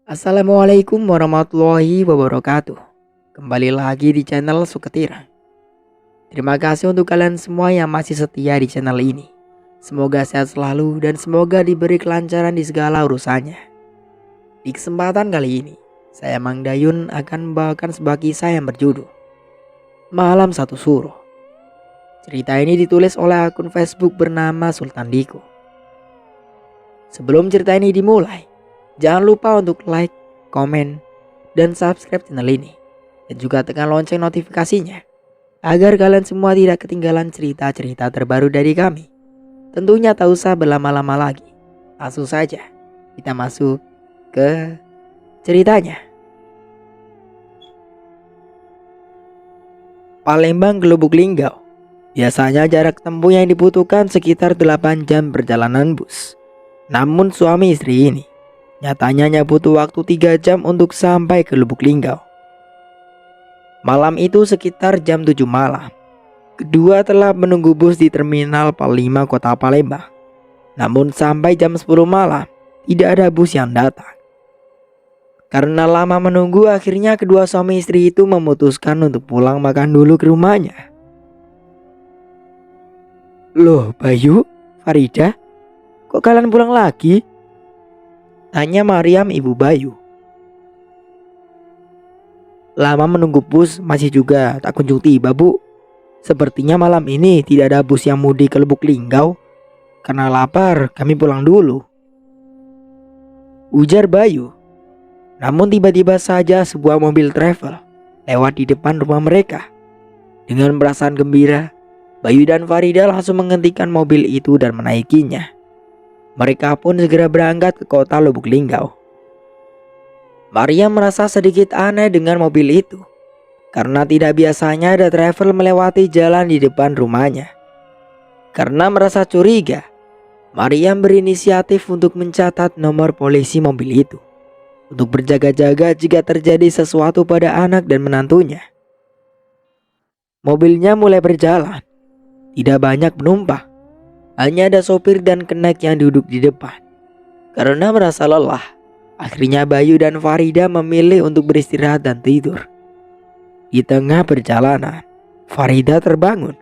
Assalamualaikum warahmatullahi wabarakatuh. Kembali lagi di channel Suketira. Terima kasih untuk kalian semua yang masih setia di channel ini. Semoga sehat selalu dan semoga diberi kelancaran di segala urusannya. Di kesempatan kali ini, saya Mang Dayun akan membawakan sebuah kisah yang berjudul Malam Satu Suruh. Cerita ini ditulis oleh akun Facebook bernama Sultan Diko. Sebelum cerita ini dimulai, jangan lupa untuk like, komen, dan subscribe channel ini. Dan juga tekan lonceng notifikasinya agar kalian semua tidak ketinggalan cerita-cerita terbaru dari kami. Tentunya tak usah berlama-lama lagi. Langsung saja kita masuk ke ceritanya. Palembang ke Lubuk Linggau. Biasanya jarak tempuh yang dibutuhkan sekitar 8 jam perjalanan bus. Namun suami istri ini nyatanya butuh waktu 3 jam untuk sampai ke Lubuk Linggau. Malam itu sekitar jam 7 malam. Kedua telah menunggu bus di terminal Pal 5 kota Palembang. Namun sampai jam 10 malam tidak ada bus yang datang. Karena lama menunggu, akhirnya kedua suami istri itu memutuskan untuk pulang makan dulu ke rumahnya. "Loh Bayu, Farida, kok kalian pulang lagi?" tanya Mariam, ibu Bayu. "Lama menunggu bus masih juga tak kunjung tiba, Bu. Sepertinya malam ini tidak ada bus yang mudik ke Lubuk Linggau. Karena lapar, kami pulang dulu," ujar Bayu. Namun tiba-tiba saja sebuah mobil travel lewat di depan rumah mereka. Dengan perasaan gembira, Bayu dan Farida langsung menghentikan mobil itu dan menaikinya. Mereka pun segera berangkat ke kota Lubuk Linggau. Maria merasa sedikit aneh dengan mobil itu, karena tidak biasanya ada travel melewati jalan di depan rumahnya. Karena merasa curiga, Maria berinisiatif untuk mencatat nomor polisi mobil itu, untuk berjaga-jaga jika terjadi sesuatu pada anak dan menantunya. Mobilnya mulai berjalan. Tidak banyak penumpang. Hanya ada sopir dan kenek yang duduk di depan. Karena merasa lelah, akhirnya Bayu dan Farida memilih untuk beristirahat dan tidur. Di tengah perjalanan, Farida terbangun.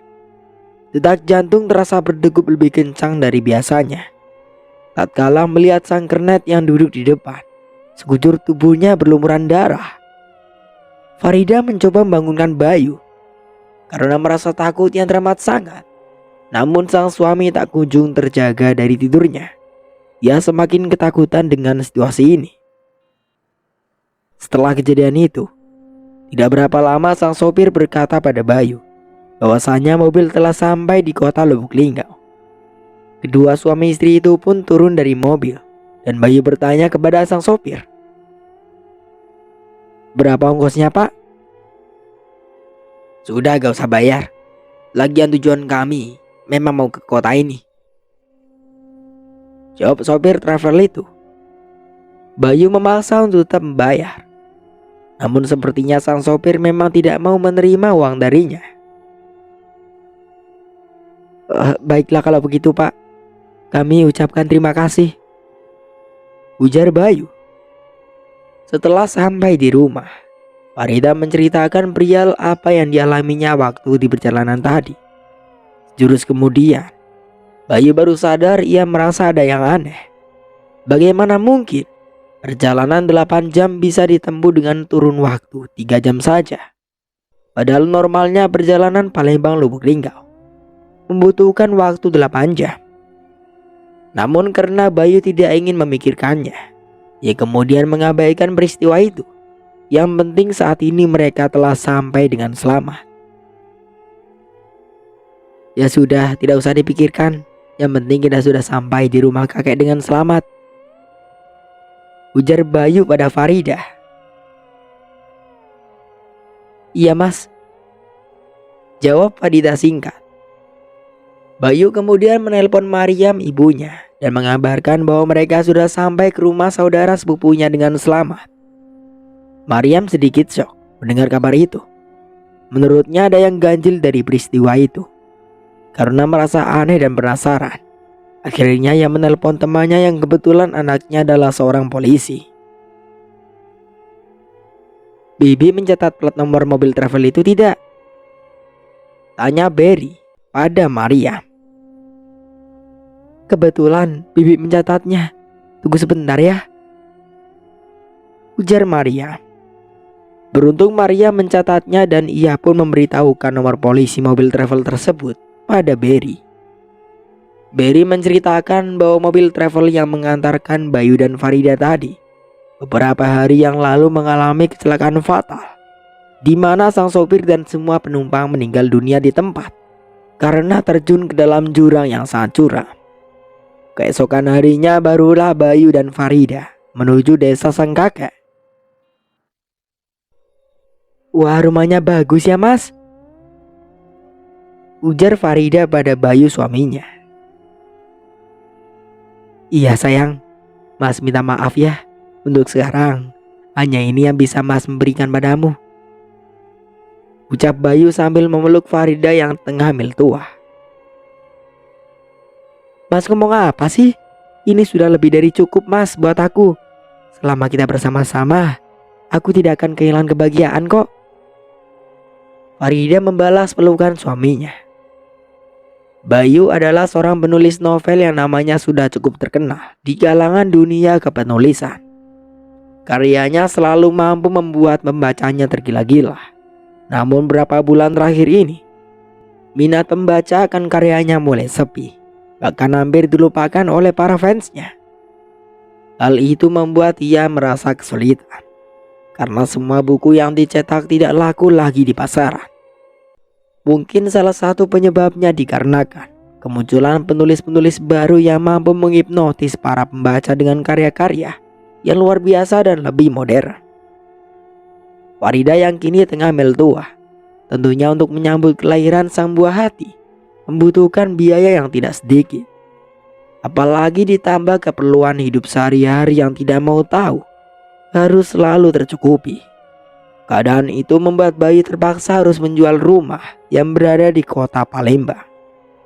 Detak jantung terasa berdegup lebih kencang dari biasanya. Tatkala melihat sang kernet yang duduk di depan, sekujur tubuhnya berlumuran darah. Farida mencoba membangunkan Bayu karena merasa takut yang teramat sangat. Namun sang suami tak kunjung terjaga dari tidurnya. Dia semakin ketakutan dengan situasi ini. Setelah kejadian itu, tidak berapa lama sang sopir berkata pada Bayu bahwasanya mobil telah sampai di kota Lubuk Linggau. Kedua suami istri itu pun turun dari mobil dan Bayu bertanya kepada sang sopir, "Berapa ongkosnya, Pak?" "Sudah, gak usah bayar. Lagian tujuan kami memang mau ke kota ini," jawab sopir travel itu. Bayu memaksa untuk tetap membayar. Namun sepertinya sang sopir memang tidak mau menerima uang darinya. Baiklah kalau begitu, Pak. Kami ucapkan terima kasih," ujar Bayu. Setelah sampai di rumah, Farida menceritakan perihal apa yang dialaminya waktu di perjalanan tadi. Jurus kemudian, Bayu baru sadar ia merasa ada yang aneh. Bagaimana mungkin perjalanan 8 jam bisa ditempuh dengan turun waktu 3 jam saja? Padahal normalnya perjalanan Palembang Lubuk Linggau membutuhkan waktu 8 jam. Namun karena Bayu tidak ingin memikirkannya, ia kemudian mengabaikan peristiwa itu. Yang penting saat ini mereka telah sampai dengan selamat. "Ya sudah, tidak usah dipikirkan. Yang penting kita sudah sampai di rumah kakek dengan selamat," ujar Bayu pada Farida. "Iya Mas," jawab Farida singkat. Bayu kemudian menelpon Mariam, ibunya, dan mengabarkan bahwa mereka sudah sampai ke rumah saudara sepupunya dengan selamat. Mariam sedikit syok mendengar kabar itu. Menurutnya ada yang ganjil dari peristiwa itu. Karena merasa aneh dan penasaran, akhirnya ia menelpon temannya yang kebetulan anaknya adalah seorang polisi. Bibi mencatat plat nomor mobil travel itu tidak? Tanya Berry pada Maria. Kebetulan Bibi mencatatnya. Tunggu sebentar ya, ujar Maria. Beruntung Maria mencatatnya dan ia pun memberitahukan nomor polisi mobil travel tersebut pada Berry. Berry menceritakan bahwa mobil travel yang mengantarkan Bayu dan Farida tadi beberapa hari yang lalu mengalami kecelakaan fatal, di mana sang sopir dan semua penumpang meninggal dunia di tempat karena terjun ke dalam jurang yang sangat curam. Keesokan harinya barulah Bayu dan Farida menuju desa sang kakek. Wah, rumahnya bagus ya mas, ujar Farida pada Bayu suaminya. Iya sayang, mas minta maaf ya. Untuk sekarang, hanya ini yang bisa mas memberikan padamu, ucap Bayu sambil memeluk Farida yang tengah hamil tua. Mas ngomong apa sih? Ini sudah lebih dari cukup mas buat aku. Selama kita bersama-sama, aku tidak akan kehilangan kebahagiaan kok. Farida membalas pelukan suaminya. Bayu adalah seorang penulis novel yang namanya sudah cukup terkenal di kalangan dunia kepenulisan. Karyanya selalu mampu membuat pembacanya tergila-gila. Namun beberapa bulan terakhir ini, minat pembaca akan karyanya mulai sepi, bahkan hampir dilupakan oleh para fansnya. Hal itu membuat ia merasa kesulitan, karena semua buku yang dicetak tidak laku lagi di pasaran. Mungkin salah satu penyebabnya dikarenakan kemunculan penulis-penulis baru yang mampu menghipnotis para pembaca dengan karya-karya yang luar biasa dan lebih modern. Farida yang kini tengah hamil tua, tentunya untuk menyambut kelahiran sang buah hati membutuhkan biaya yang tidak sedikit. Apalagi ditambah keperluan hidup sehari-hari yang tidak mau tahu harus selalu tercukupi. Keadaan itu membuat Bayu terpaksa harus menjual rumah yang berada di kota Palembang,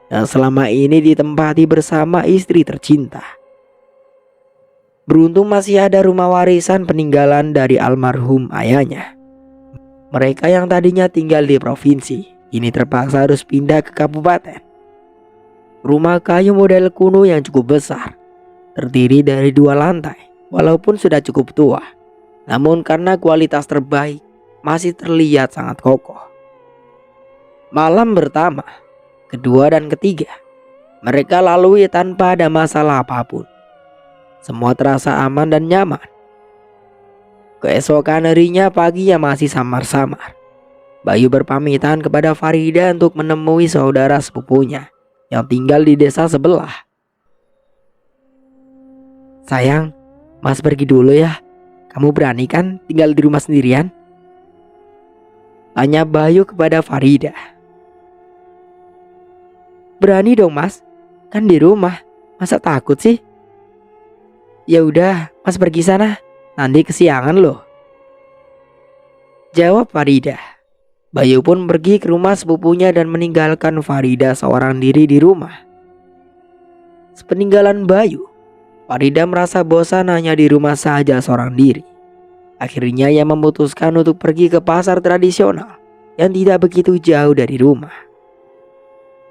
yang selama ini ditempati bersama istri tercinta. Beruntung masih ada rumah warisan peninggalan dari almarhum ayahnya. Mereka yang tadinya tinggal di provinsi, ini terpaksa harus pindah ke kabupaten. Rumah kayu model kuno yang cukup besar, terdiri dari 2 lantai, walaupun sudah cukup tua. Namun karena kualitas terbaik, masih terlihat sangat kokoh. Malam pertama, kedua dan ketiga, mereka lalui tanpa ada masalah apapun. Semua terasa aman dan nyaman. Keesokan harinya pagi yang masih samar-samar, Bayu berpamitan kepada Farida untuk menemui saudara sepupunya yang tinggal di desa sebelah. Sayang, mas pergi dulu ya. Kamu berani kan tinggal di rumah sendirian? Tanya Bayu kepada Farida. Berani dong mas, kan di rumah. Masa takut sih? Ya udah, mas pergi sana. Nanti kesiangan loh, jawab Farida. Bayu pun pergi ke rumah sepupunya dan meninggalkan Farida seorang diri di rumah. Sepeninggalan Bayu, Farida merasa bosan hanya di rumah saja seorang diri. Akhirnya ia memutuskan untuk pergi ke pasar tradisional yang tidak begitu jauh dari rumah.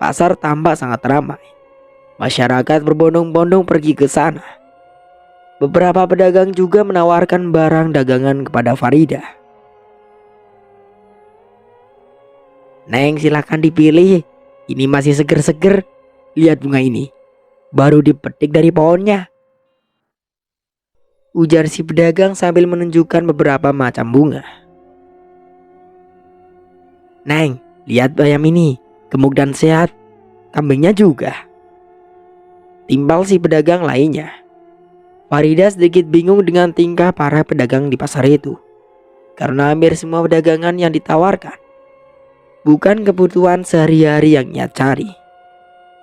Pasar tampak sangat ramai. Masyarakat berbondong-bondong pergi ke sana. Beberapa pedagang juga menawarkan barang dagangan kepada Farida. Neng, silakan dipilih. Ini masih seger-seger. Lihat bunga ini, baru dipetik dari pohonnya, ujar si pedagang sambil menunjukkan beberapa macam bunga. Neng, lihat bayam ini, gemuk dan sehat. Kambingnya juga, timbal si pedagang lainnya. Farida sedikit bingung dengan tingkah para pedagang di pasar itu, karena hampir semua pedagangan yang ditawarkan bukan kebutuhan sehari-hari yang ia cari.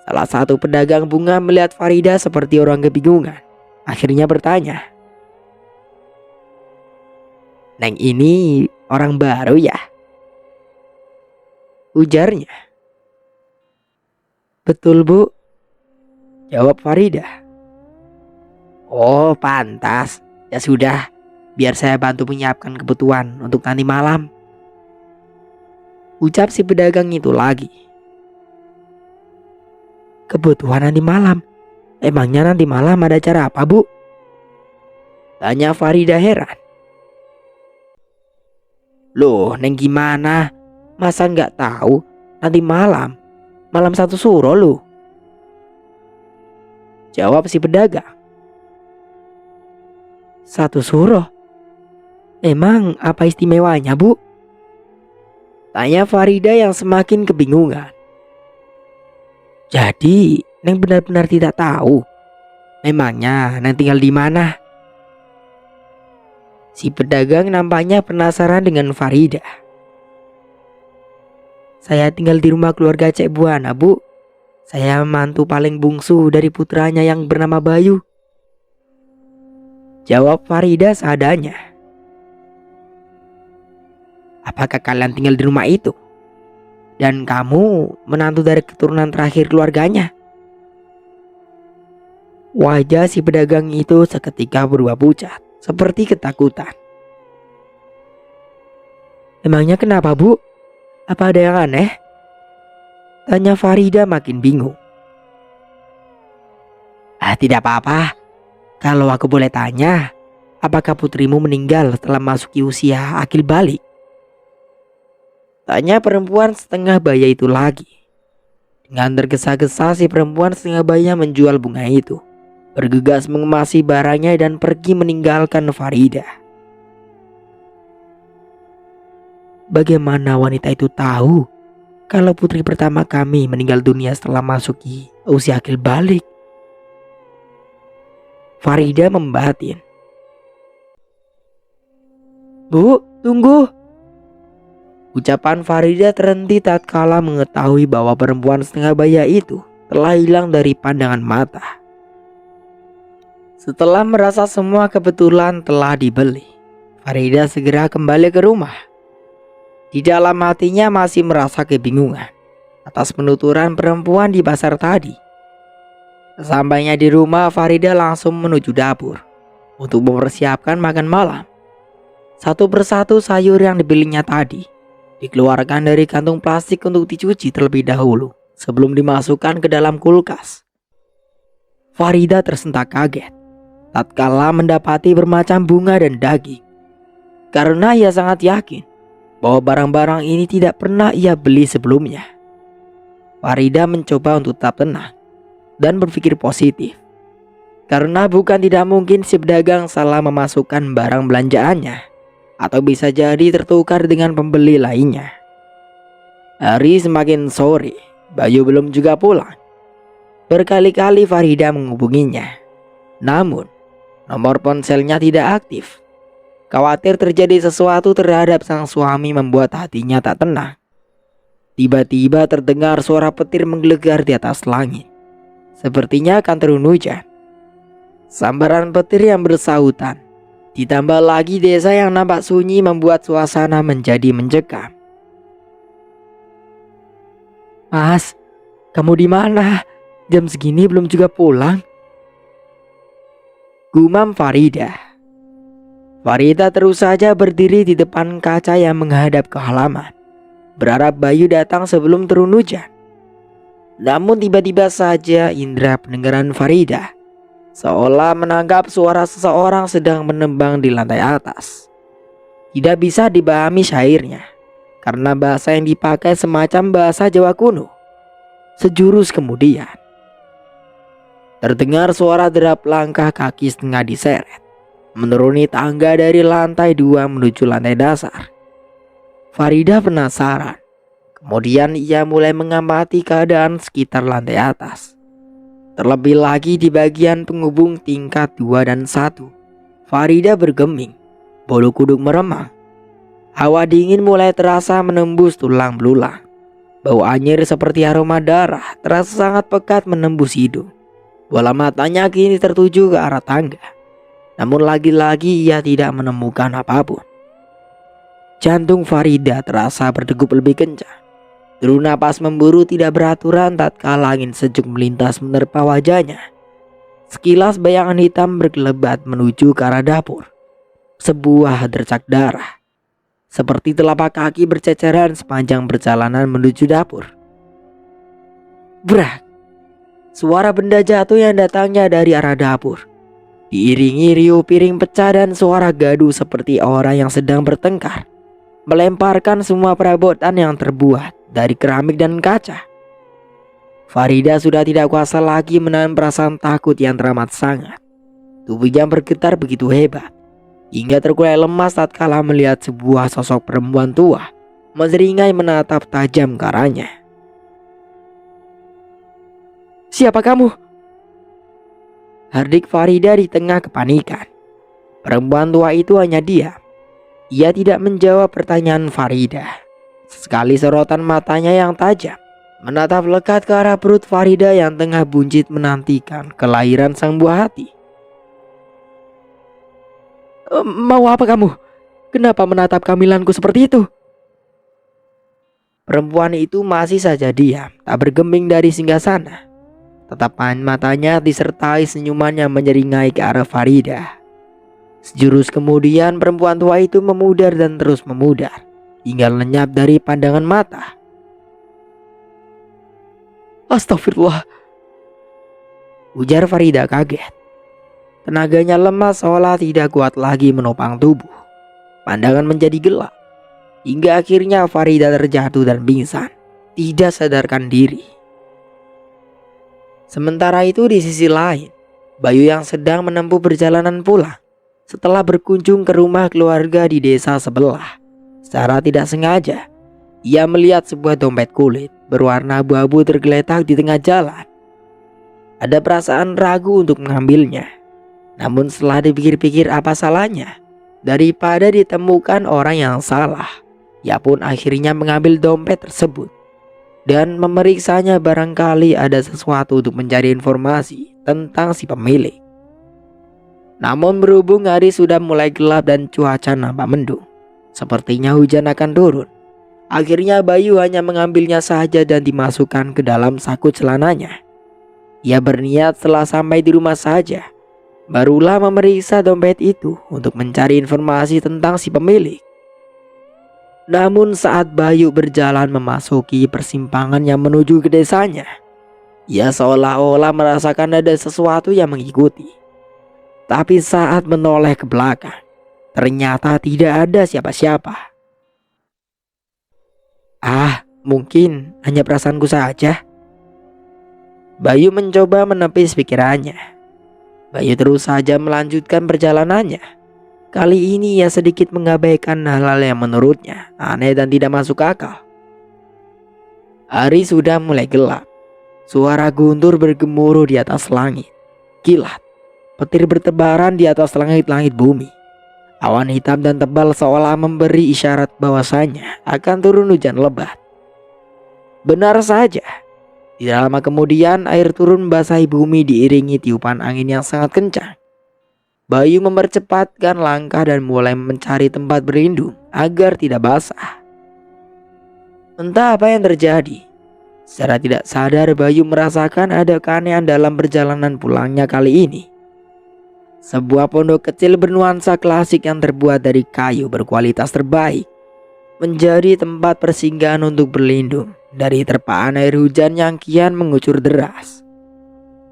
Salah satu pedagang bunga melihat Farida seperti orang kebingungan. Akhirnya bertanya, Neng ini orang baru ya? Ujarnya. Betul bu, jawab Farida. Oh pantas, ya sudah, biar saya bantu menyiapkan kebutuhan untuk nanti malam. Ucap si pedagang itu lagi. Kebutuhan nanti malam? Emangnya nanti malam ada acara apa, Bu? Tanya Farida heran. Loh, Neng gimana? Masa nggak tahu nanti malam? Malam satu suro lu. Jawab si pedagang. Satu suro? Emang apa istimewanya, Bu? Tanya Farida yang semakin kebingungan. Jadi, Neng benar-benar tidak tahu. Memangnya Neng tinggal di mana? Si pedagang nampaknya penasaran dengan Farida. Saya tinggal di rumah keluarga Cek Buana, Bu. Saya mantu paling bungsu dari putranya yang bernama Bayu. Jawab Farida seadanya. Apakah kalian tinggal di rumah itu? Dan kamu menantu dari keturunan terakhir keluarganya? Wajah si pedagang itu seketika berubah pucat, seperti ketakutan. Emangnya kenapa, Bu? Apa ada yang aneh? Tanya Farida makin bingung. Tidak apa-apa. Kalau aku boleh tanya, apakah putrimu meninggal setelah masuki usia akil balik? Tanya perempuan setengah baya itu lagi. Dengan tergesa-gesa si perempuan setengah baya menjual bunga itu, bergegas mengemasi barangnya dan pergi meninggalkan Farida. Bagaimana wanita itu tahu kalau putri pertama kami meninggal dunia setelah masuki usia akil balik? Farida membatin. Bu, tunggu. Ucapan Farida terhenti tatkala mengetahui bahwa perempuan setengah baya itu telah hilang dari pandangan mata. Setelah merasa semua kebetulan telah dibeli, Farida segera kembali ke rumah. Di dalam hatinya masih merasa kebingungan atas penuturan perempuan di pasar tadi. Sesampainya di rumah, Farida langsung menuju dapur untuk mempersiapkan makan malam. Satu persatu sayur yang dibelinya tadi dikeluarkan dari kantung plastik untuk dicuci terlebih dahulu sebelum dimasukkan ke dalam kulkas. Farida tersentak kaget tatkala mendapati bermacam bunga dan daging, karena ia sangat yakin bahwa barang-barang ini tidak pernah ia beli sebelumnya. Farida mencoba untuk tetap tenang dan berpikir positif, karena bukan tidak mungkin si pedagang salah memasukkan barang belanjaannya, atau bisa jadi tertukar dengan pembeli lainnya. Hari semakin sore, Bayu belum juga pulang. Berkali-kali Farida menghubunginya, namun nomor ponselnya tidak aktif. Khawatir terjadi sesuatu terhadap sang suami membuat hatinya tak tenang. Tiba-tiba terdengar suara petir menggelegar di atas langit. Sepertinya akan turun hujan. Sambaran petir yang bersahutan, ditambah lagi desa yang nampak sunyi membuat suasana menjadi mencekam. Mas, kamu di mana? Jam segini belum juga pulang. Gumam Farida. Farida terus saja berdiri di depan kaca yang menghadap ke halaman, berharap Bayu datang sebelum turun hujan. Namun tiba-tiba saja indera pendengaran Farida seolah menangkap suara seseorang sedang menembang di lantai atas. Tidak bisa dipahami syairnya, karena bahasa yang dipakai semacam bahasa Jawa kuno. Sejurus kemudian, terdengar suara derap langkah kaki setengah diseret menuruni tangga dari lantai 2 menuju lantai dasar. Farida penasaran. Kemudian ia mulai mengamati keadaan sekitar lantai atas. Terlebih lagi di bagian penghubung tingkat 2 dan 1. Farida bergeming, bulu kuduk meremang. Hawa dingin mulai terasa menembus tulang belulang. Bau anyir seperti aroma darah terasa sangat pekat menembus hidung. Bola matanya kini tertuju ke arah tangga. Namun lagi-lagi ia tidak menemukan apapun. Jantung Farida terasa berdegup lebih kencang. Deru napas memburu tidak beraturan tatkala angin sejuk melintas menerpa wajahnya. Sekilas bayangan hitam berkelebat menuju ke arah dapur. sebuah dercak darah, seperti telapak kaki berceceran sepanjang perjalanan menuju dapur. Brak! Suara benda jatuh yang datangnya dari arah dapur, diiringi riuh piring pecah dan suara gaduh seperti orang yang sedang bertengkar, melemparkan semua perabotan yang terbuat dari keramik dan kaca. Farida sudah tidak kuasa lagi menahan perasaan takut yang teramat sangat. Tubuhnya bergetar begitu hebat, hingga terkulai lemas tatkala melihat sebuah sosok perempuan tua menyeringai menatap tajam ke arahnya. "Siapa kamu?" hardik Farida di tengah kepanikan. Perempuan tua itu hanya diam. Ia tidak menjawab pertanyaan Farida. Sekali sorotan matanya yang tajam menatap lekat ke arah perut Farida yang tengah buncit menantikan kelahiran sang buah hati. "Mau apa kamu? Kenapa menatap kehamilanku seperti itu?" Perempuan itu masih saja diam, tak bergeming dari singgasana. Tatapan matanya disertai senyuman yang menyeringai ke arah Farida. Sejurus kemudian perempuan tua itu memudar dan terus memudar, hingga lenyap dari pandangan mata. "Astagfirullah," ujar Farida kaget. Tenaganya lemas seolah tidak kuat lagi menopang tubuh. Pandangan menjadi gelap, hingga akhirnya Farida terjatuh dan pingsan, tidak sadarkan diri. Sementara itu di sisi lain, Bayu yang sedang menempuh perjalanan pulang setelah berkunjung ke rumah keluarga di desa sebelah. Secara tidak sengaja, ia melihat sebuah dompet kulit berwarna abu-abu tergeletak di tengah jalan. Ada perasaan ragu untuk mengambilnya. Namun setelah dipikir-pikir apa salahnya, daripada ditemukan orang yang salah, ia pun akhirnya mengambil dompet tersebut dan memeriksanya, barangkali ada sesuatu untuk mencari informasi tentang si pemilik. Namun berhubung hari sudah mulai gelap dan cuaca nampak mendung, sepertinya hujan akan turun. Akhirnya Bayu hanya mengambilnya saja dan dimasukkan ke dalam saku celananya. Ia berniat setelah sampai di rumah saja, barulah memeriksa dompet itu untuk mencari informasi tentang si pemilik. Namun saat Bayu berjalan memasuki persimpangan yang menuju ke desanya, ia seolah-olah merasakan ada sesuatu yang mengikuti. Tapi saat menoleh ke belakang, ternyata tidak ada siapa-siapa. Mungkin hanya perasaanku saja. Bayu mencoba menepis pikirannya. Bayu terus saja melanjutkan perjalanannya. Kali ini ia sedikit mengabaikan hal-hal yang menurutnya aneh dan tidak masuk akal. Hari sudah mulai gelap. Suara guntur bergemuruh di atas langit. Kilat, petir bertebaran di atas langit-langit bumi. Awan hitam dan tebal seolah memberi isyarat bahwasanya akan turun hujan lebat. Benar saja, tidak lama kemudian air turun membasahi bumi diiringi tiupan angin yang sangat kencang. Bayu mempercepatkan langkah dan mulai mencari tempat berlindung agar tidak basah. Entah apa yang terjadi, secara tidak sadar Bayu merasakan ada keanehan dalam perjalanan pulangnya kali ini. Sebuah pondok kecil bernuansa klasik yang terbuat dari kayu berkualitas terbaik menjadi tempat persinggahan untuk berlindung dari terpaan air hujan yang kian mengucur deras.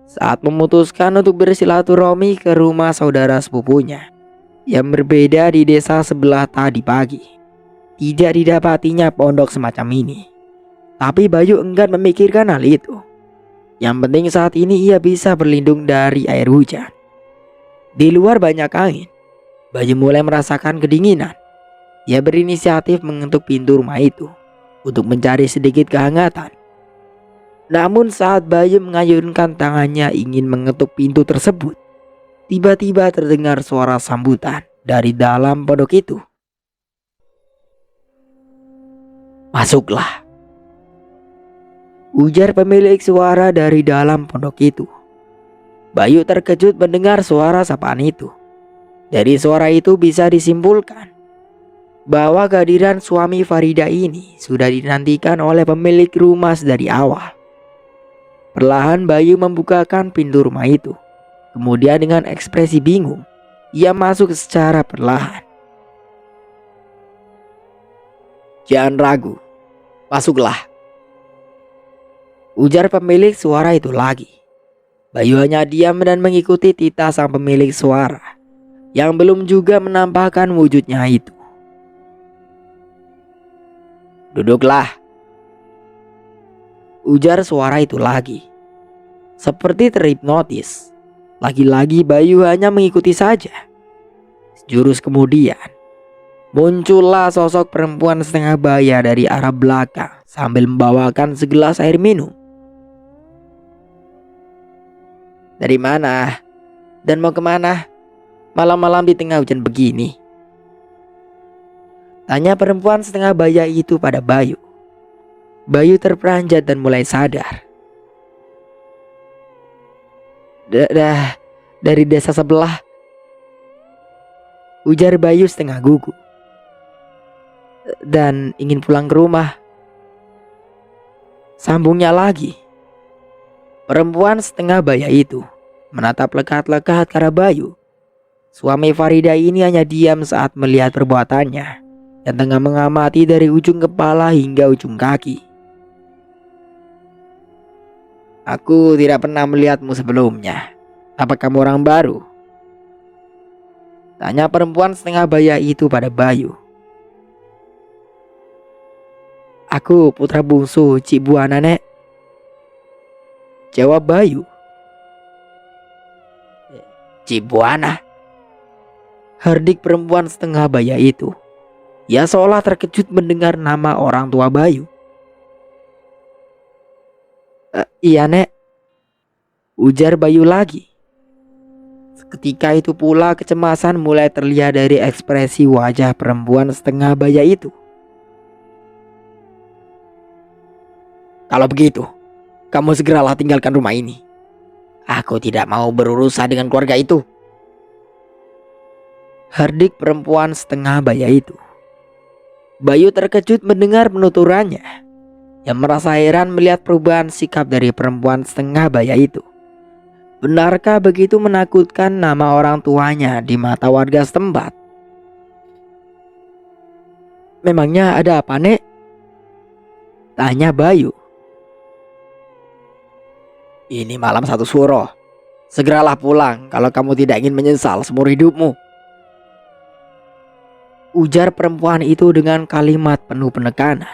Saat memutuskan untuk bersilaturahmi ke rumah saudara sepupunya yang berbeda di desa sebelah tadi pagi, tidak didapatinya pondok semacam ini. Tapi Bayu enggan memikirkan hal itu. Yang penting saat ini ia bisa berlindung dari air hujan. Di luar banyak angin, Bayu mulai merasakan kedinginan. Ia berinisiatif mengetuk pintu rumah itu untuk mencari sedikit kehangatan. Namun saat Bayu mengayunkan tangannya ingin mengetuk pintu tersebut, tiba-tiba terdengar suara sambutan dari dalam pondok itu. "Masuklah," ujar pemilik suara dari dalam pondok itu. Bayu terkejut mendengar suara sapaan itu. Dari suara itu bisa disimpulkan bahwa kehadiran suami Farida ini sudah dinantikan oleh pemilik rumah dari awal. Perlahan Bayu membukakan pintu rumah itu. Kemudian dengan ekspresi bingung, Ia masuk secara perlahan. "Jangan ragu, masuklah," ujar pemilik suara itu lagi. Bayu hanya diam dan mengikuti titah sang pemilik suara yang belum juga menampakkan wujudnya itu. "Duduklah," ujar suara itu lagi. Seperti terhipnotis, lagi-lagi Bayu hanya mengikuti saja. Sejurus kemudian, muncullah sosok perempuan setengah baya dari arah belakang sambil membawakan segelas air minum. "Dari mana? Dan mau kemana? Malam-malam di tengah hujan begini?" tanya perempuan setengah baya itu pada Bayu. Bayu terperanjat dan mulai sadar. Dari desa sebelah," ujar Bayu setengah gugup. "Dan ingin pulang ke rumah," sambungnya lagi. Perempuan setengah baya itu menatap lekat-lekat ke arah Bayu. Suami Farida ini hanya diam saat melihat perbuatannya yang tengah mengamati dari ujung kepala hingga ujung kaki. "Aku tidak pernah melihatmu sebelumnya. Apa kamu orang baru?" tanya perempuan setengah baya itu pada Bayu. "Aku putra bungsu Cik Buana, Nek," jawab Bayu. "Cik Buana?" herdik perempuan setengah baya itu. Ia seolah terkejut mendengar nama orang tua Bayu. "Iya, Nek," ujar Bayu lagi. Seketika itu pula kecemasan mulai terlihat dari ekspresi wajah perempuan setengah baya itu. "Kalau begitu, kamu segeralah tinggalkan rumah ini. Aku tidak mau berurusan dengan keluarga itu," herdik perempuan setengah baya itu. Bayu terkejut mendengar penuturannya. Yang merasa heran melihat perubahan sikap dari perempuan setengah baya itu. Benarkah begitu menakutkan nama orang tuanya di mata warga setempat? "Memangnya ada apa, Nek?" tanya Bayu. "Ini malam satu suro. Segeralah pulang kalau kamu tidak ingin menyesal seumur hidupmu," ujar perempuan itu dengan kalimat penuh penekanan.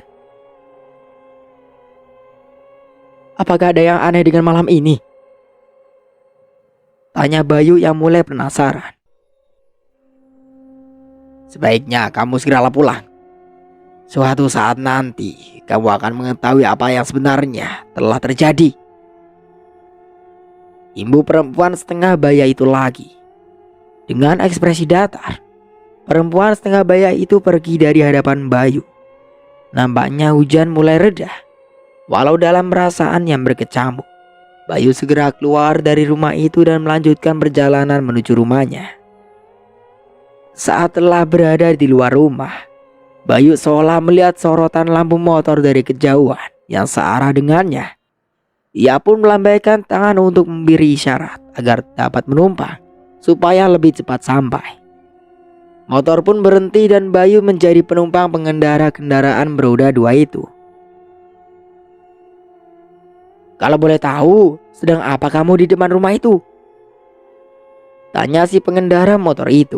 "Apakah ada yang aneh dengan malam ini?" tanya Bayu yang mulai penasaran. "Sebaiknya kamu segeralah pulang. Suatu saat nanti kamu akan mengetahui apa yang sebenarnya telah terjadi," imbu perempuan setengah baya itu lagi. Dengan ekspresi datar, perempuan setengah baya itu pergi dari hadapan Bayu. Nampaknya hujan mulai reda. Walau dalam perasaan yang berkecamuk, Bayu segera keluar dari rumah itu dan melanjutkan perjalanan menuju rumahnya. Saat telah berada di luar rumah, Bayu seolah melihat sorotan lampu motor dari kejauhan yang searah dengannya. Ia pun melambaikan tangan untuk memberi isyarat agar dapat menumpang supaya lebih cepat sampai. Motor pun berhenti dan Bayu menjadi penumpang pengendara kendaraan beroda dua itu. "Kalau boleh tahu, sedang apa kamu di depan rumah itu?" tanya si pengendara motor itu.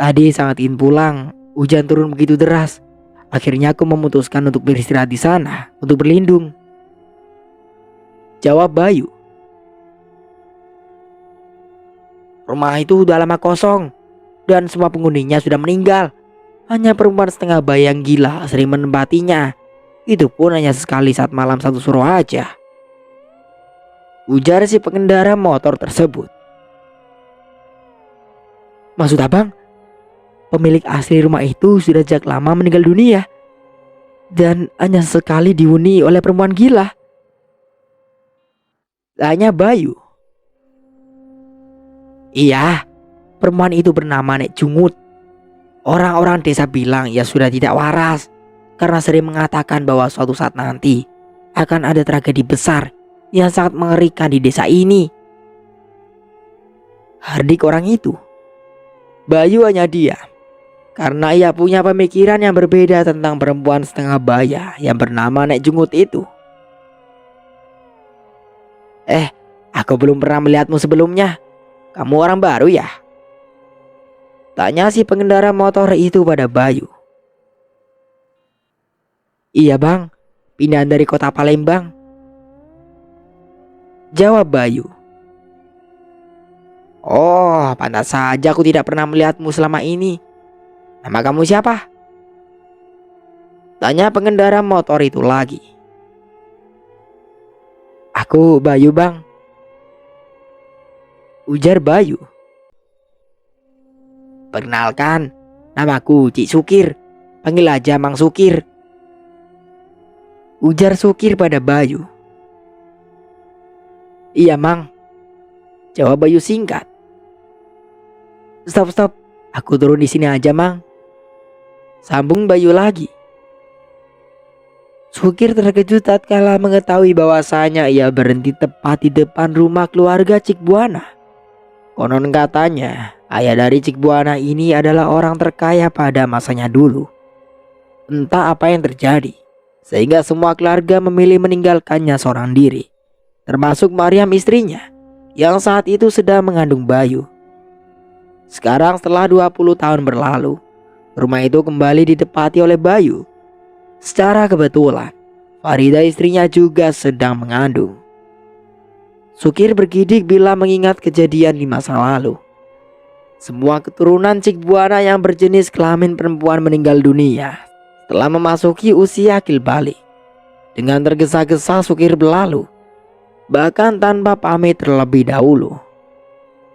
"Tadi sangat ingin pulang, hujan turun begitu deras. Akhirnya aku memutuskan untuk beristirahat di sana untuk berlindung," jawab Bayu. "Rumah itu sudah lama kosong dan semua penghuninya sudah meninggal. Hanya perempuan setengah baya yang gila sering menempatinya. Itu pun hanya sekali saat malam satu suro aja," ujar si pengendara motor tersebut. "Maksud abang, pemilik asli rumah itu sudah sejak lama meninggal dunia dan hanya sekali dihuni oleh perempuan gila?" tanya Bayu. "Iya, perempuan itu bernama Nek Jungut. Orang-orang desa bilang ia sudah tidak waras karena sering mengatakan bahwa suatu saat nanti akan ada tragedi besar yang sangat mengerikan di desa ini," Hardik orang itu. Bayu hanya diam karena ia punya pemikiran yang berbeda tentang perempuan setengah baya yang bernama Nek Jungut itu. Aku belum pernah melihatmu sebelumnya. Kamu orang baru ya? Tanya si pengendara motor itu pada Bayu. Iya bang, pindahan dari kota Palembang, jawab Bayu. Oh, pantas saja aku tidak pernah melihatmu selama ini. Nama kamu siapa? Tanya pengendara motor itu lagi. Aku Bayu bang, ujar Bayu. Perkenalkan, namaku Cik Sukir. Panggil aja Mang Sukir, ujar Sukir pada Bayu. Iya Mang, jawab Bayu singkat. Stop, aku turun di sini aja Mang, sambung Bayu lagi. Sukir terkejut tatkala mengetahui bahwasanya ia berhenti tepat di depan rumah keluarga Cik Buana. Konon katanya, ayah dari Cik Buana ini adalah orang terkaya pada masanya dulu. Entah apa yang terjadi, sehingga semua keluarga memilih meninggalkannya seorang diri, termasuk Mariam istrinya, yang saat itu sedang mengandung Bayu. Sekarang setelah 20 tahun berlalu, rumah itu kembali ditempati oleh Bayu. Secara kebetulan, Farida istrinya juga sedang mengandung. Sukir bergidik bila mengingat kejadian di masa lalu. Semua keturunan Cik Buana yang berjenis kelamin perempuan meninggal dunia setelah memasuki usia akil balik. Dengan tergesa-gesa Sukir berlalu, bahkan tanpa pamit terlebih dahulu.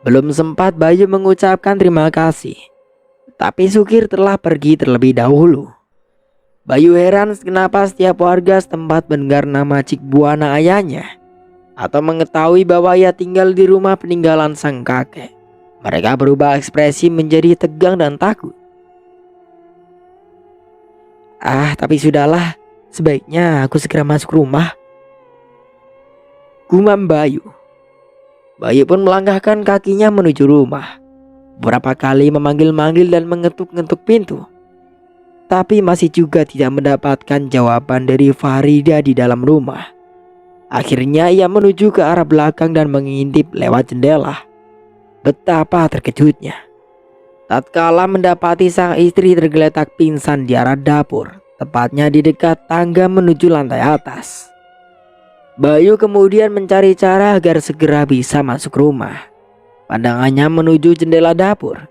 Belum sempat Bayu mengucapkan terima kasih, tapi Sukir telah pergi terlebih dahulu. Bayu heran kenapa setiap warga setempat mendengar nama Cik Buana ayahnya, atau mengetahui bahwa ia tinggal di rumah peninggalan sang kakek, mereka berubah ekspresi menjadi tegang dan takut. Tapi sudahlah, sebaiknya aku segera masuk rumah, gumam Bayu. Bayu pun melangkahkan kakinya menuju rumah. Beberapa kali memanggil-manggil dan mengetuk-ngetuk pintu, tapi masih juga tidak mendapatkan jawaban dari Farida di dalam rumah. Akhirnya ia menuju ke arah belakang dan mengintip lewat jendela. Betapa terkejutnya tatkala mendapati sang istri tergeletak pingsan di arah dapur, tepatnya di dekat tangga menuju lantai atas. Bayu kemudian mencari cara agar segera bisa masuk rumah. Pandangannya menuju jendela dapur.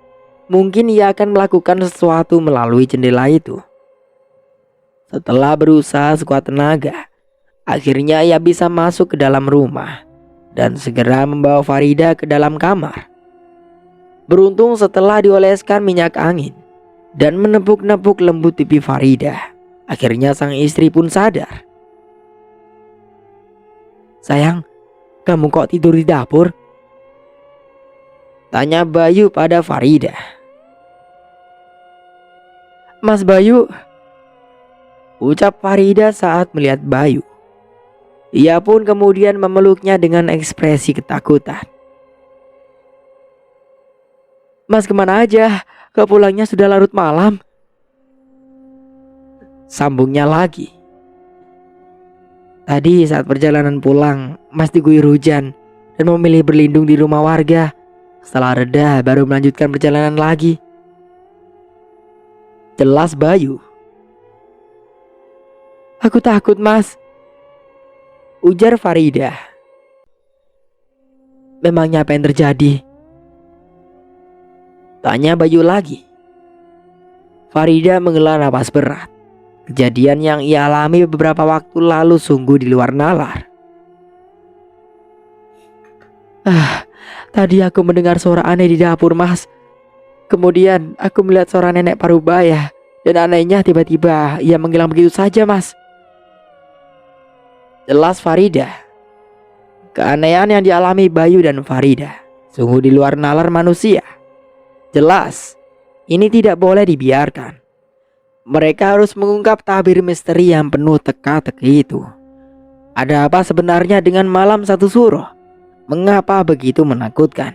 Mungkin ia akan melakukan sesuatu melalui jendela itu. Setelah berusaha sekuat tenaga, akhirnya ia bisa masuk ke dalam rumah dan segera membawa Farida ke dalam kamar. Beruntung setelah dioleskan minyak angin dan menepuk-nepuk lembut pipi Farida, akhirnya sang istri pun sadar. Sayang, kamu kok tidur di dapur? Tanya Bayu pada Farida. Mas Bayu, ucap Farida saat melihat Bayu. Ia pun kemudian memeluknya dengan ekspresi ketakutan. Mas kemana aja? Kepulangnya sudah larut malam, sambungnya lagi. Tadi saat perjalanan pulang, Mas diguyur hujan dan memilih berlindung di rumah warga. Setelah reda baru melanjutkan perjalanan lagi, jelas Bayu. Aku takut Mas, ujar Farida. Memangnya apa yang terjadi? Tanya Bayu lagi. Farida menghela napas berat. Kejadian yang ia alami beberapa waktu lalu sungguh di luar nalar. Tadi aku mendengar suara aneh di dapur Mas. Kemudian aku melihat suara nenek parubaya. Dan anehnya tiba-tiba ia menghilang begitu saja Mas, jelas Farida. Keanehan yang dialami Bayu dan Farida sungguh di luar nalar manusia. Jelas ini tidak boleh dibiarkan. Mereka harus mengungkap tabir misteri yang penuh teka-teki itu. Ada apa sebenarnya dengan malam satu suro? Mengapa begitu menakutkan?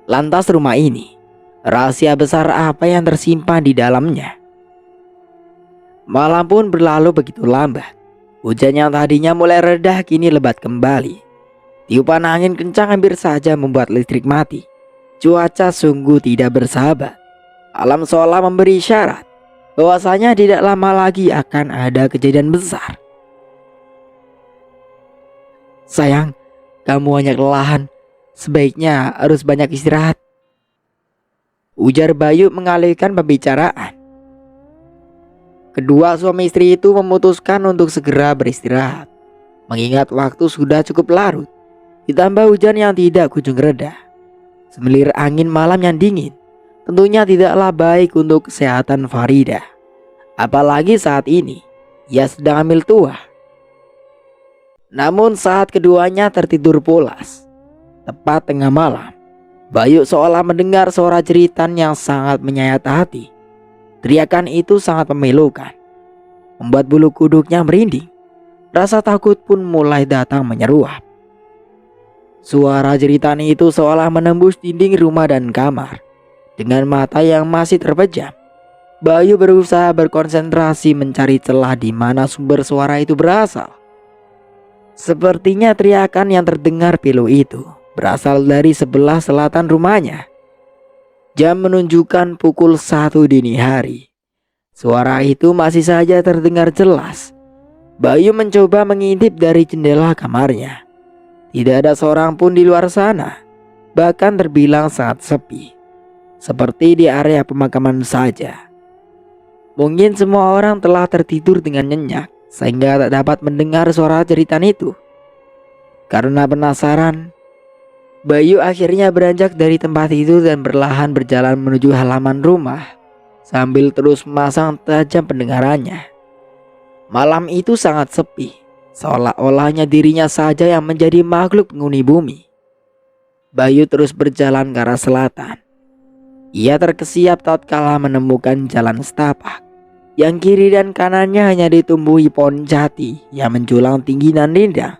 Lantas rumah ini, rahasia besar apa yang tersimpan di dalamnya? Malam pun berlalu begitu lambat. Hujan yang tadinya mulai reda kini lebat kembali. Tiupan angin kencang hampir saja membuat listrik mati. Cuaca sungguh tidak bersahabat. Alam seolah memberi isyarat bahwasanya tidak lama lagi akan ada kejadian besar. Sayang, kamu hanya kelelahan. Sebaiknya harus banyak istirahat, ujar Bayu mengalihkan pembicaraan. Kedua suami istri itu memutuskan untuk segera beristirahat, mengingat waktu sudah cukup larut. Ditambah hujan yang tidak kunjung reda, semilir angin malam yang dingin, tentunya tidaklah baik untuk kesehatan Farida. Apalagi saat ini ia sedang hamil tua. Namun saat keduanya tertidur pulas, tepat tengah malam, Bayu seolah mendengar suara jeritan yang sangat menyayat hati. Teriakan itu sangat memilukan, membuat bulu kuduknya merinding. Rasa takut pun mulai datang menyeruap. Suara jeritan itu seolah menembus dinding rumah dan kamar. Dengan mata yang masih terpejam, Bayu berusaha berkonsentrasi mencari celah di mana sumber suara itu berasal. Sepertinya teriakan yang terdengar pilu itu berasal dari sebelah selatan rumahnya. Jam menunjukkan pukul 1 dini hari. Suara itu masih saja terdengar jelas. Bayu mencoba mengintip dari jendela kamarnya. Tidak ada seorang pun di luar sana. Bahkan terbilang sangat sepi, seperti di area pemakaman saja. Mungkin semua orang telah tertidur dengan nyenyak, sehingga tak dapat mendengar suara jeritan itu. Karena penasaran, Bayu akhirnya beranjak dari tempat itu dan perlahan berjalan menuju halaman rumah, sambil terus memasang tajam pendengarannya. Malam itu sangat sepi, seolah-olahnya dirinya saja yang menjadi makhluk penghuni bumi. Bayu terus berjalan ke arah selatan. Ia terkesiap tatkala menemukan jalan setapak, yang kiri dan kanannya hanya ditumbuhi pohon jati yang menjulang tinggi dan rindang.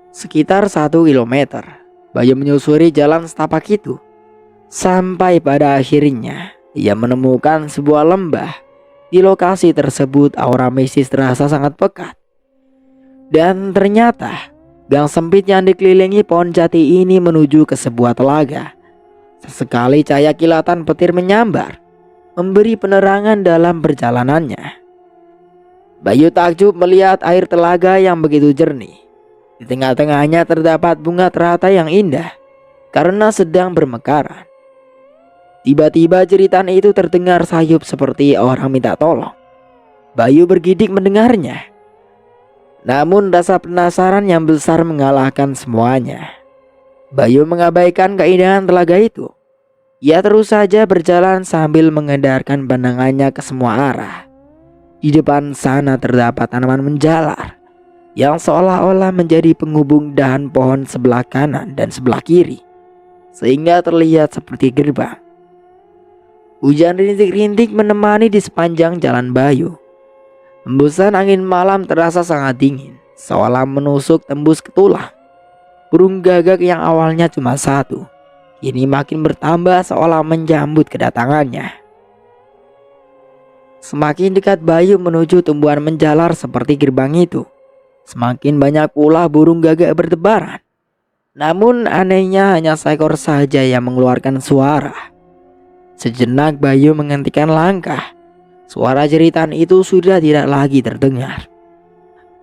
Sekitar 1 kilometer, Bayu menyusuri jalan setapak itu. Sampai pada akhirnya, ia menemukan sebuah lembah. Di lokasi tersebut aura mistis terasa sangat pekat. Dan ternyata, gang sempit yang dikelilingi pohon jati ini menuju ke sebuah telaga. Sesekali cahaya kilatan petir menyambar, memberi penerangan dalam perjalanannya. Bayu takjub melihat air telaga yang begitu jernih. Di tengah-tengahnya terdapat bunga teratai yang indah karena sedang bermekaran. Tiba-tiba jeritan itu terdengar sayup seperti orang minta tolong. Bayu bergidik mendengarnya. Namun rasa penasaran yang besar mengalahkan semuanya. Bayu mengabaikan keindahan telaga itu. Ia terus saja berjalan sambil mengedarkan pandangannya ke semua arah. Di depan sana terdapat tanaman menjalar yang seolah-olah menjadi penghubung dahan pohon sebelah kanan dan sebelah kiri, sehingga terlihat seperti gerbang. Hujan rintik-rintik menemani di sepanjang jalan Bayu. Hembusan angin malam terasa sangat dingin, seolah menusuk tembus ke tulang. Burung gagak yang awalnya cuma satu, kini makin bertambah seolah menyambut kedatangannya. Semakin dekat Bayu menuju tumbuhan menjalar seperti gerbang itu, semakin banyak pula burung gagak bertebaran. Namun anehnya hanya seekor saja yang mengeluarkan suara. Sejenak Bayu menghentikan langkah. Suara jeritan itu sudah tidak lagi terdengar.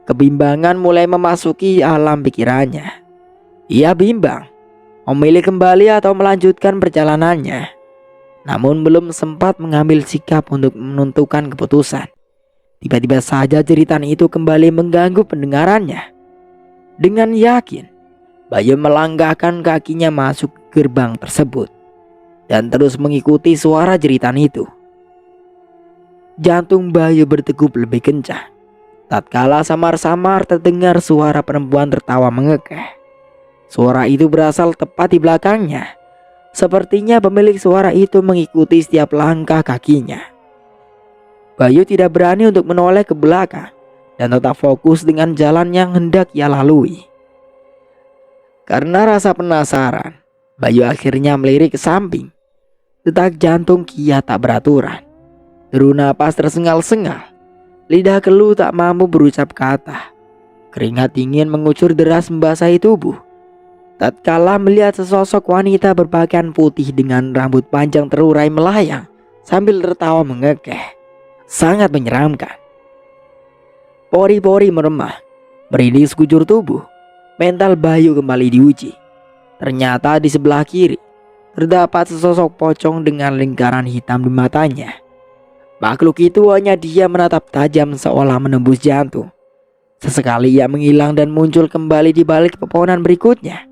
Kebimbangan mulai memasuki alam pikirannya. Ia bimbang, memilih kembali atau melanjutkan perjalanannya. Namun belum sempat mengambil sikap untuk menentukan keputusan. Tiba-tiba saja jeritan itu kembali mengganggu pendengarannya. Dengan yakin, Bayu melangkahkan kakinya masuk gerbang tersebut dan terus mengikuti suara jeritan itu. Jantung Bayu berdegup lebih kencang tatkala samar-samar terdengar suara perempuan tertawa mengekeh. Suara itu berasal tepat di belakangnya. Sepertinya pemilik suara itu mengikuti setiap langkah kakinya. Bayu tidak berani untuk menoleh ke belakang dan tetap fokus dengan jalan yang hendak ia lalui. Karena rasa penasaran, Bayu akhirnya melirik ke samping. Detak jantung kiat tak beraturan. Deru napas tersengal-sengal. Lidah keluh tak mampu berucap kata. Keringat dingin mengucur deras membasahi tubuh. Tatkala melihat sesosok wanita berpakaian putih dengan rambut panjang terurai melayang sambil tertawa mengekeh. Sangat menyeramkan. Pori-pori meremah, merinding sekujur tubuh. Mental Bayu kembali diuji. Ternyata di sebelah kiri terdapat sesosok pocong dengan lingkaran hitam di matanya. Makhluk itu hanya dia menatap tajam seolah menembus jantung. Sesekali ia menghilang dan muncul kembali di balik pepohonan berikutnya.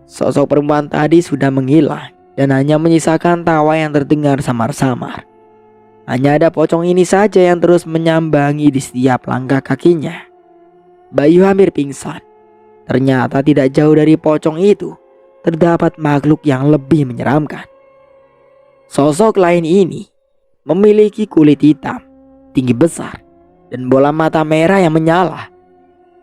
Sosok perempuan tadi sudah menghilang dan hanya menyisakan tawa yang terdengar samar-samar. Hanya ada pocong ini saja yang terus menyambangi di setiap langkah kakinya. Bayu hampir pingsan. Ternyata tidak jauh dari pocong itu terdapat makhluk yang lebih menyeramkan. Sosok lain ini memiliki kulit hitam, tinggi besar, dan bola mata merah yang menyala.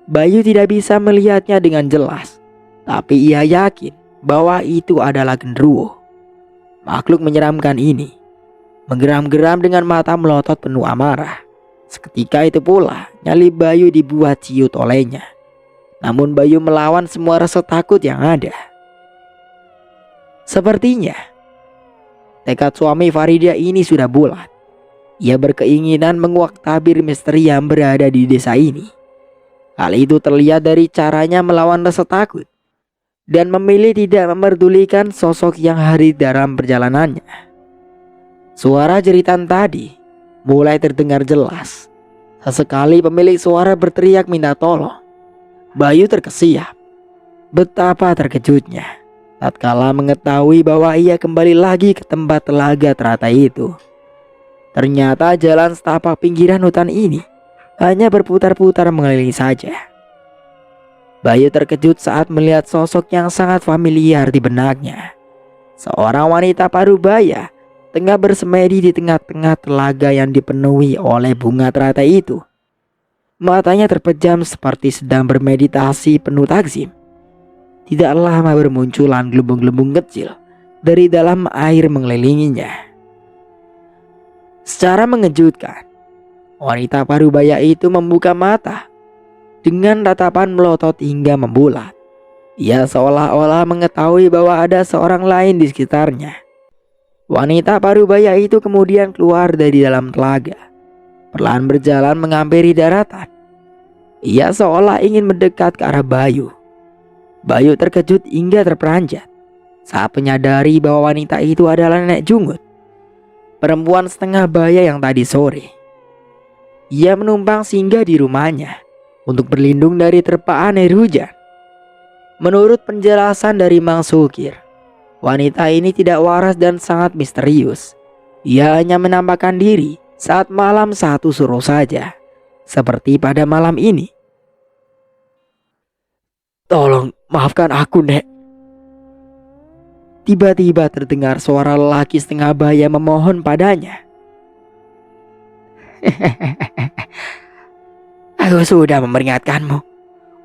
Bayu tidak bisa melihatnya dengan jelas, tapi ia yakin bahwa itu adalah genderuwo. Makhluk menyeramkan ini menggeram-geram dengan mata melotot penuh amarah. Seketika itu pula nyali Bayu dibuat ciut olehnya. Namun Bayu melawan semua rasa takut yang ada. Sepertinya tekad suami Farida ini sudah bulat. Ia berkeinginan menguak tabir misteri yang berada di desa ini. Hal itu terlihat dari caranya melawan rasa takut dan memilih tidak memperdulikan sosok yang hadir dalam perjalanannya. Suara jeritan tadi mulai terdengar jelas. Sesekali pemilik suara berteriak minta tolong. Bayu terkesiap. Betapa terkejutnya tatkala mengetahui bahwa ia kembali lagi ke tempat telaga teratai itu. Ternyata jalan setapak pinggiran hutan ini hanya berputar-putar mengelilingi saja. Bayu terkejut saat melihat sosok yang sangat familiar di benaknya. Seorang wanita parubaya tengah bersemedi di tengah-tengah telaga yang dipenuhi oleh bunga teratai itu. Matanya terpejam seperti sedang bermeditasi penuh takzim. Tidak lama bermunculan gelembung-gelembung kecil dari dalam air mengelilinginya. Secara mengejutkan, wanita parubaya itu membuka mata dengan tatapan melotot hingga membulat. Ia seolah-olah mengetahui bahwa ada seorang lain di sekitarnya. Wanita parubaya itu kemudian keluar dari dalam telaga, perlahan berjalan menghampiri daratan. Ia seolah ingin mendekat ke arah Bayu. Bayu terkejut hingga terperanjat saat menyadari bahwa wanita itu adalah Nenek Jungut, perempuan setengah baya yang tadi sore. Ia menumpang singgah di rumahnya untuk berlindung dari terpaan air hujan. Menurut penjelasan dari Mang Sukir, wanita ini tidak waras dan sangat misterius. Ia hanya menampakkan diri saat malam satu suruh saja, seperti pada malam ini. "Tolong maafkan aku, Nek." Tiba-tiba terdengar suara lelaki setengah baya memohon padanya. "Aku sudah memperingatkanmu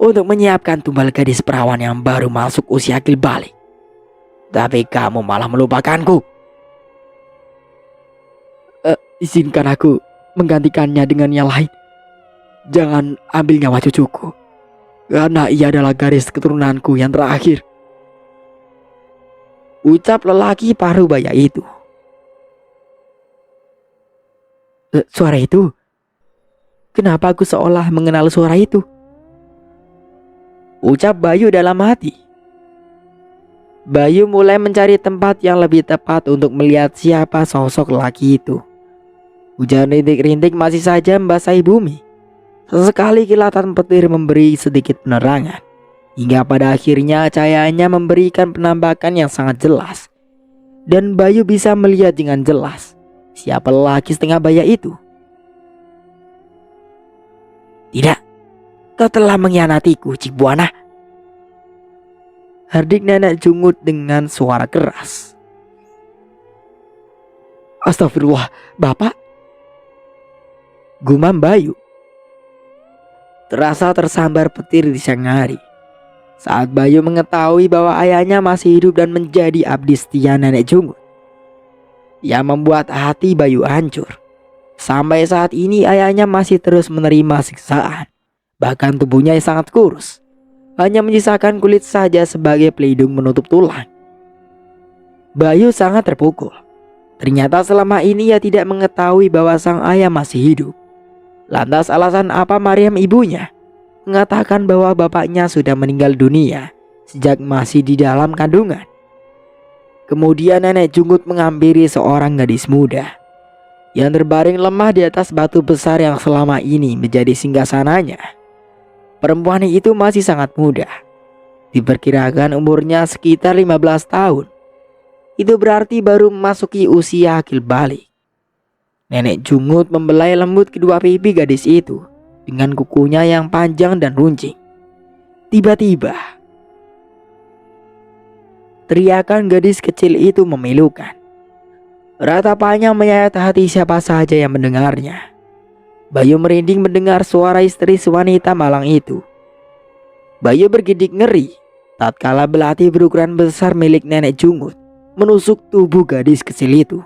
untuk menyiapkan tumbal gadis perawan yang baru masuk usia akil balik, tapi kamu malah melupakanku." Izinkan aku menggantikannya dengan yang lain. Jangan ambil nyawa cucuku, karena ia adalah garis keturunanku yang terakhir," ucap lelaki parubaya itu. Suara itu? Kenapa aku seolah mengenal suara itu? Ucap Bayu dalam hati. Bayu mulai mencari tempat yang lebih tepat untuk melihat siapa sosok lelaki itu. Hujan rintik-rintik masih saja membasahi bumi. Sesekali kilatan petir memberi sedikit penerangan, hingga pada akhirnya cahayanya memberikan penampakan yang sangat jelas. Dan Bayu bisa melihat dengan jelas siapa lelaki setengah baya itu. "Tidak, kau telah mengkhianatiku, Cik Buana," hardik Nenek Jungut dengan suara keras. "Astagfirullah, Bapak," gumam Bayu. Terasa tersambar petir di siang hari. Saat Bayu mengetahui bahwa ayahnya masih hidup dan menjadi abdi setia nenek Junggut, yang membuat hati Bayu hancur. Sampai saat ini ayahnya masih terus menerima siksaan. Bahkan tubuhnya yang sangat kurus, hanya menyisakan kulit saja sebagai pelindung menutup tulang. Bayu sangat terpukul. Ternyata selama ini ia tidak mengetahui bahwa sang ayah masih hidup. Lantas alasan apa Maryam ibunya mengatakan bahwa bapaknya sudah meninggal dunia sejak masih di dalam kandungan? Kemudian nenek Junggut menghampiri seorang gadis muda yang terbaring lemah di atas batu besar yang selama ini menjadi singgasananya. Perempuan itu masih sangat muda. Diperkirakan umurnya sekitar 15 tahun. Itu berarti baru memasuki usia akil balik. Nenek Junggut membelai lembut kedua pipi gadis itu dengan kukunya yang panjang dan runcing. Tiba-tiba, teriakan gadis kecil itu memilukan. Ratapannya menyayat hati siapa saja yang mendengarnya. Bayu merinding mendengar suara istri wanita malang itu. Bayu bergidik ngeri tatkala belati berukuran besar milik nenek Junggut menusuk tubuh gadis kecil itu.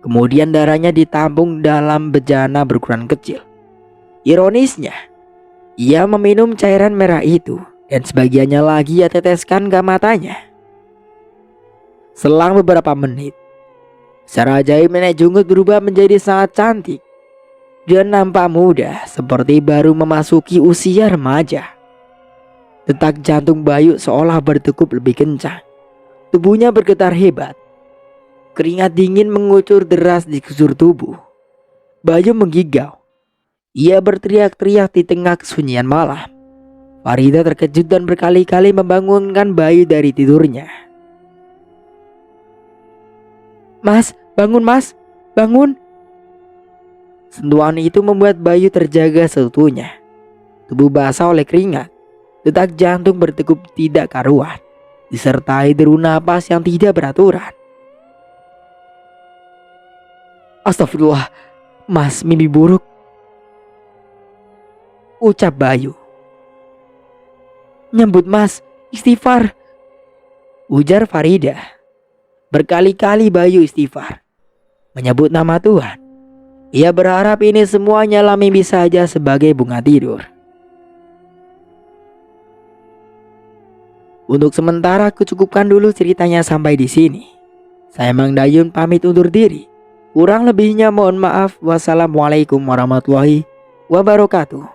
Kemudian darahnya ditampung dalam bejana berukuran kecil. Ironisnya, ia meminum cairan merah itu dan sebagiannya lagi ia teteskan ke matanya. Selang beberapa menit, secara ajaib nenek Junggut berubah menjadi sangat cantik dan nampak muda seperti baru memasuki usia remaja. Detak jantung Bayu seolah berdegup lebih kencang. Tubuhnya bergetar hebat. Keringat dingin mengucur deras di sekujur tubuh. Bayu menggigau. Ia berteriak-teriak di tengah kesunyian malam. Farida terkejut dan berkali-kali membangunkan Bayu dari tidurnya. "Mas, bangun mas, bangun!" Sentuhan itu membuat Bayu terjaga seutuhnya. Tubuh basah oleh keringat. Detak jantung berdegup tidak karuan, disertai deru napas yang tidak beraturan. "Astagfirullah, mas, mimpi buruk," ucap Bayu. "Nyambut mas, istighfar," ujar Farida. Berkali-kali Bayu istighfar, menyebut nama Tuhan. Ia berharap ini semuanya lah mimpi saja sebagai bunga tidur. Untuk sementara aku cukupkan dulu ceritanya sampai di sini. Saya Mang Dayun pamit undur diri. Kurang lebihnya mohon maaf. Wassalamualaikum warahmatullahi wabarakatuh.